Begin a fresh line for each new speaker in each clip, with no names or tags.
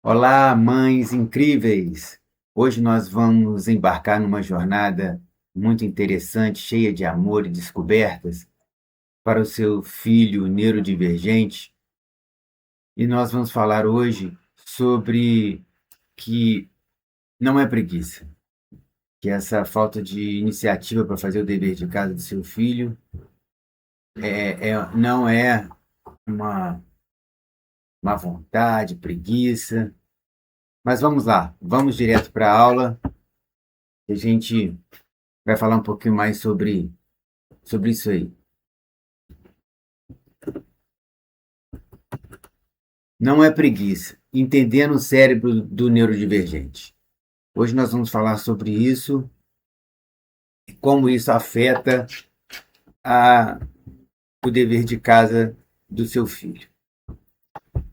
Olá, mães incríveis! Hoje nós vamos embarcar numa jornada muito interessante, cheia de amor e descobertas para o seu filho neurodivergente. E nós vamos falar hoje sobre que não é preguiça, que essa falta de iniciativa para fazer o dever de casa do seu filho não é uma má vontade, preguiça. Mas vamos lá, vamos direto para a aula. A gente vai falar um pouquinho mais sobre isso aí. Não é preguiça, entendendo o cérebro do neurodivergente. Hoje nós vamos falar sobre isso e como isso afeta a, o dever de casa do seu filho.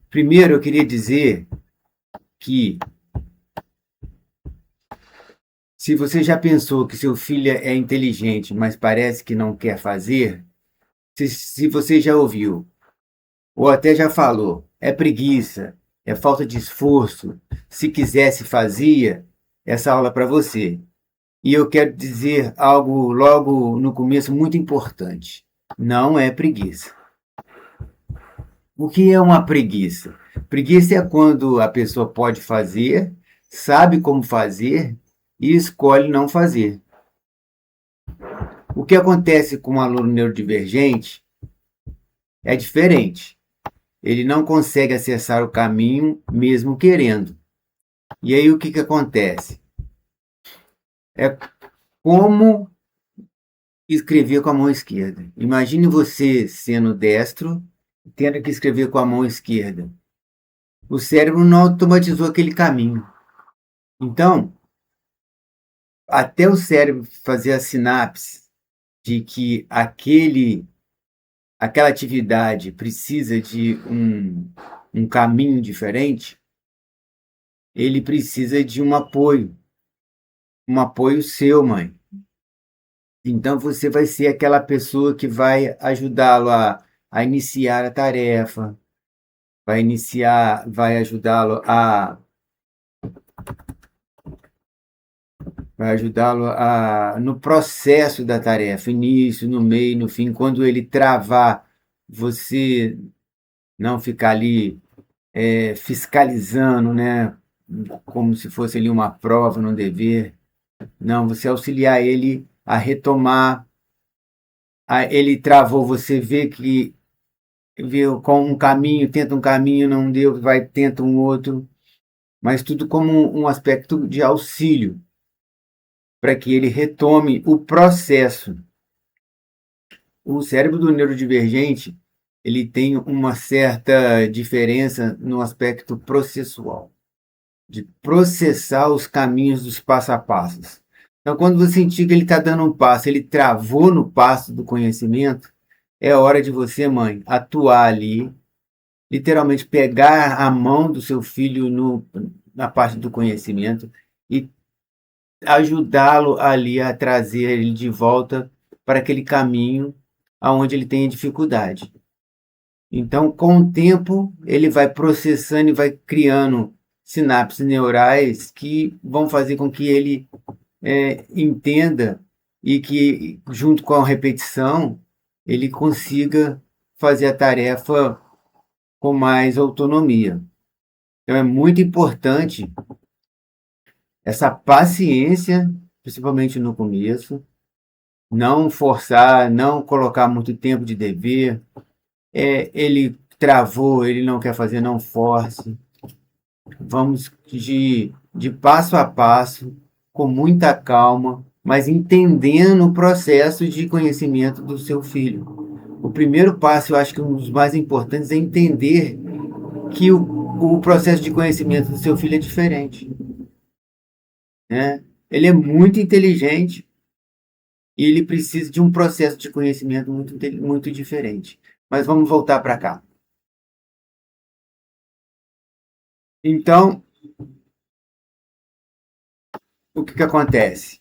Primeiro, eu queria dizer que se você já pensou que seu filho é inteligente, mas parece que não quer fazer, se você já ouviu, ou até já falou, é preguiça, é falta de esforço, se quisesse fazia, essa aula é para você. E eu quero dizer algo logo no começo muito importante. Não é preguiça. O que é uma preguiça? Preguiça é quando a pessoa pode fazer, sabe como fazer e escolhe não fazer. O que acontece com um aluno neurodivergente é diferente. Ele não consegue acessar o caminho mesmo querendo. E aí o que acontece? É como escrever com a mão esquerda. Imagine você sendo destro, tendo que escrever com a mão esquerda. O cérebro não automatizou aquele caminho. Então, até o cérebro fazer a sinapse de que aquela atividade precisa de um caminho diferente, ele precisa de um apoio seu, mãe. Então você vai ser aquela pessoa que vai ajudá-lo a iniciar a tarefa, vai ajudá-lo no processo da tarefa, início, no meio, no fim. Quando ele travar, você não ficar ali fiscalizando, né, como se fosse ali uma prova, um dever. Não, você auxiliar ele a retomar. Ele travou, você vê que viu com um caminho, tenta um caminho, não deu, tenta um outro, mas tudo como um aspecto de auxílio para que ele retome o processo. O cérebro do neurodivergente, ele tem uma certa diferença no aspecto processual, de processar os caminhos dos passo a passos. Então, quando você sentir que ele está dando um passo, ele travou no passo do conhecimento, é hora de você, mãe, atuar ali, literalmente pegar a mão do seu filho na parte do conhecimento e ajudá-lo ali a trazer ele de volta para aquele caminho aonde ele tem dificuldade. Então, com o tempo, ele vai processando e vai criando sinapses neurais que vão fazer com que ele entenda e que, junto com a repetição, ele consiga fazer a tarefa com mais autonomia. Então, é muito importante essa paciência, principalmente no começo, não forçar, não colocar muito tempo de dever. Ele travou, ele não quer fazer, não force. Vamos de passo a passo, com muita calma, mas entendendo o processo de conhecimento do seu filho. O primeiro passo, eu acho que um dos mais importantes é entender que o processo de conhecimento do seu filho é diferente, né? Ele é muito inteligente e ele precisa de um processo de conhecimento muito diferente. Mas vamos voltar para cá. Então, o que acontece?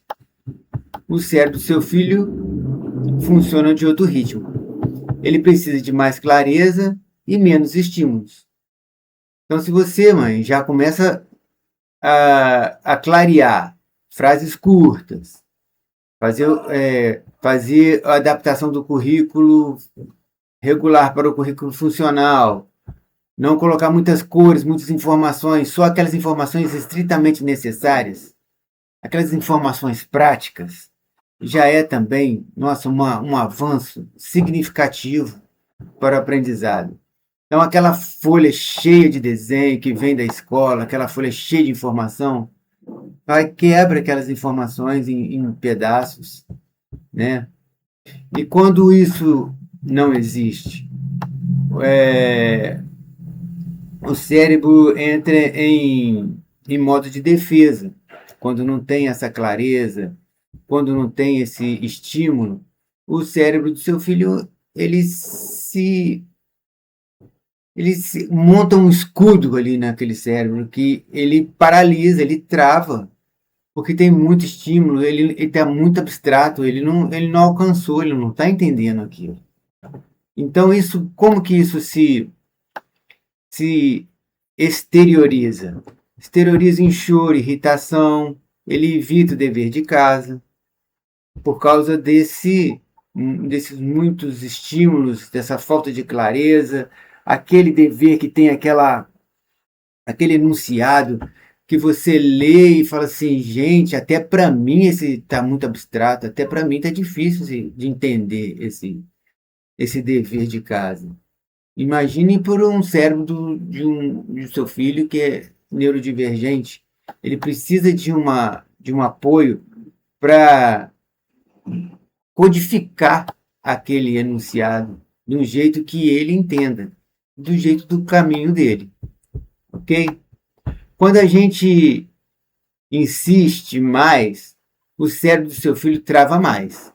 O cérebro do seu filho funciona de outro ritmo. Ele precisa de mais clareza e menos estímulos. Então, se você, mãe, já começa a clarear frases curtas, fazer a adaptação do currículo regular para o currículo funcional, não colocar muitas cores, muitas informações, só aquelas informações estritamente necessárias, aquelas informações práticas, já é também, nossa, um avanço significativo para o aprendizado. Então, aquela folha cheia de desenho que vem da escola, aquela folha cheia de informação, vai quebra aquelas informações em pedaços, né? E quando isso não existe, é, o cérebro entra em modo de defesa. Quando não tem essa clareza, quando não tem esse estímulo, o cérebro do seu filho ele se monta um escudo ali naquele cérebro que ele paralisa, ele trava, porque tem muito estímulo, ele está muito abstrato, ele não alcançou, ele não está entendendo aquilo. Então, como que isso se exterioriza? Exterioriza em choro, irritação, ele evita o dever de casa, por causa desses muitos estímulos, dessa falta de clareza, aquele dever que tem aquele enunciado que você lê e fala assim, gente, até para mim esse está muito abstrato, até para mim está difícil de entender esse dever de casa. Imagine por um cérebro do seu filho que é neurodivergente, ele precisa de um apoio para codificar aquele enunciado de um jeito que ele entenda, do jeito do caminho dele, ok? Quando a gente insiste mais, o cérebro do seu filho trava mais.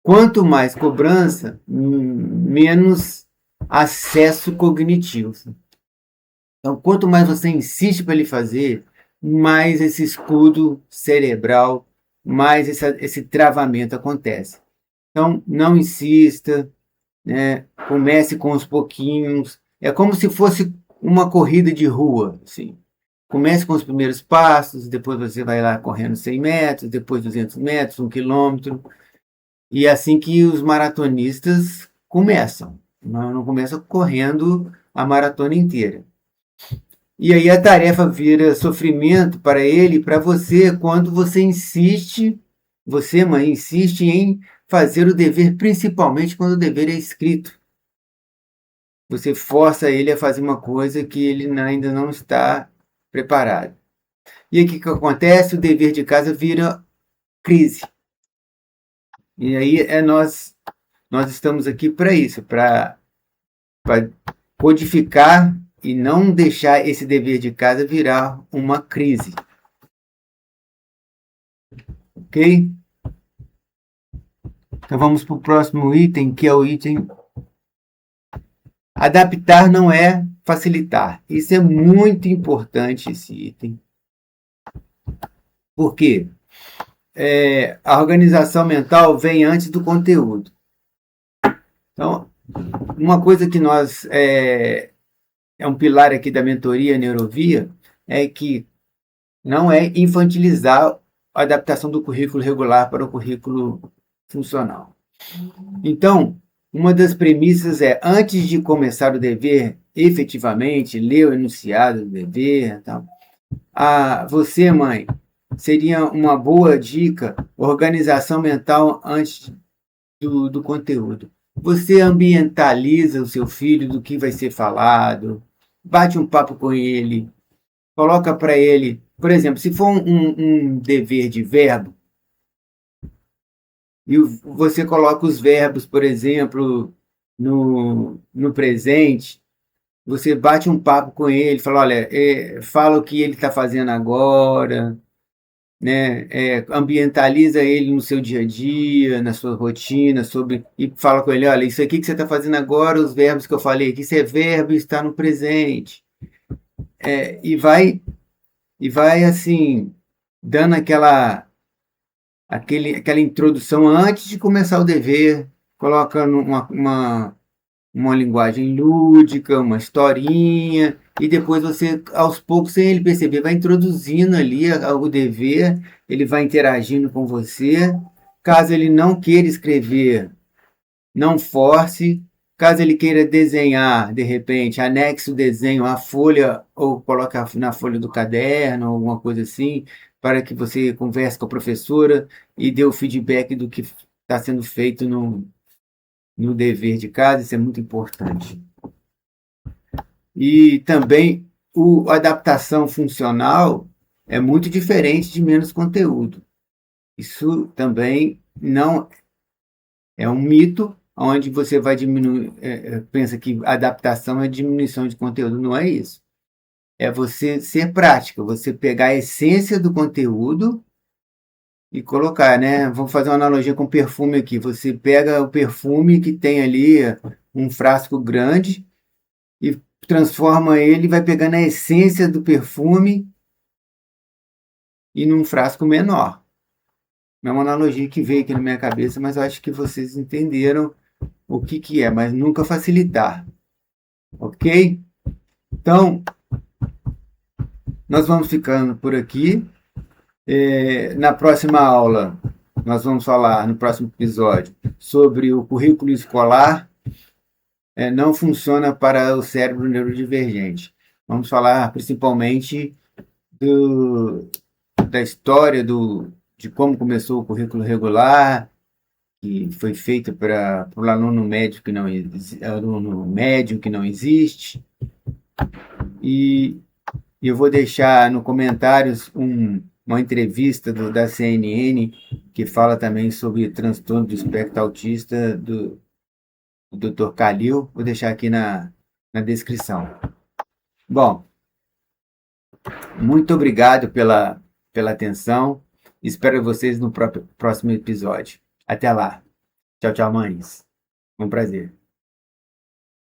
Quanto mais cobrança, menos acesso cognitivo. Então, quanto mais você insiste para ele fazer, mais esse escudo cerebral, mais esse travamento acontece. Então, não insista, né? Comece com os pouquinhos. É como se fosse uma corrida de rua, assim. Comece com os primeiros passos, depois você vai lá correndo 100 metros, depois 200 metros, 1 quilômetro. E é assim que os maratonistas começam. Não começam correndo a maratona inteira. E aí a tarefa vira sofrimento para ele e para você quando você insiste, você, mãe, insiste em fazer o dever, principalmente quando o dever é escrito. Você força ele a fazer uma coisa que ele ainda não está preparado. E aí o que acontece? O dever de casa vira crise. E aí nós estamos aqui para isso, para codificar e não deixar esse dever de casa virar uma crise. Ok? Então vamos para o próximo item, que é o item adaptar não é facilitar. Isso é muito importante, esse item. Por quê? A organização mental vem antes do conteúdo. Então, uma coisa que é um pilar aqui da mentoria Neurovia é que não é infantilizar a adaptação do currículo regular para o currículo funcional. Então, uma das premissas é, antes de começar o dever, efetivamente, ler o enunciado do dever, você, mãe, seria uma boa dica, organização mental antes do conteúdo. Você ambientaliza o seu filho do que vai ser falado, bate um papo com ele, coloca para ele, por exemplo, se for um dever de verbo, e você coloca os verbos, por exemplo, no presente, você bate um papo com ele, fala, olha, fala o que ele está fazendo agora, né? Ambientaliza ele no seu dia a dia, na sua rotina, e fala com ele, olha, isso aqui que você está fazendo agora, os verbos que eu falei aqui, isso é verbo e está no presente. E vai assim, dando aquela introdução antes de começar o dever, colocando uma linguagem lúdica, uma historinha, e depois você, aos poucos, sem ele perceber, vai introduzindo ali o dever, ele vai interagindo com você. Caso ele não queira escrever, não force. Caso ele queira desenhar, de repente, anexe o desenho à folha ou coloque na folha do caderno, alguma coisa assim, para que você converse com a professora e dê o feedback do que está sendo feito no dever de casa. Isso é muito importante. E também a adaptação funcional é muito diferente de menos conteúdo. Isso também não é um mito, onde você vai diminuir, pensa que adaptação é diminuição de conteúdo. Não é isso. É você ser prática, você pegar a essência do conteúdo e colocar, né? Vamos fazer uma analogia com perfume aqui. Você pega o perfume que tem ali um frasco grande e transforma ele, vai pegando a essência do perfume e num frasco menor. É uma analogia que veio aqui na minha cabeça, mas eu acho que vocês entenderam o que é, mas nunca facilitar. Ok? Então, nós vamos ficando por aqui. Na próxima aula, nós vamos falar, no próximo episódio, sobre o currículo escolar. Não funciona para o cérebro neurodivergente. Vamos falar principalmente da história de como começou o currículo regular, que foi feito para o aluno médio que não existe. E eu vou deixar no comentários uma entrevista da CNN que fala também sobre transtorno do espectro autista do Dr. Khalil. Vou deixar aqui na descrição. Bom, muito obrigado pela atenção. Espero vocês no próximo episódio. Até lá. Tchau, tchau, mães. Um prazer.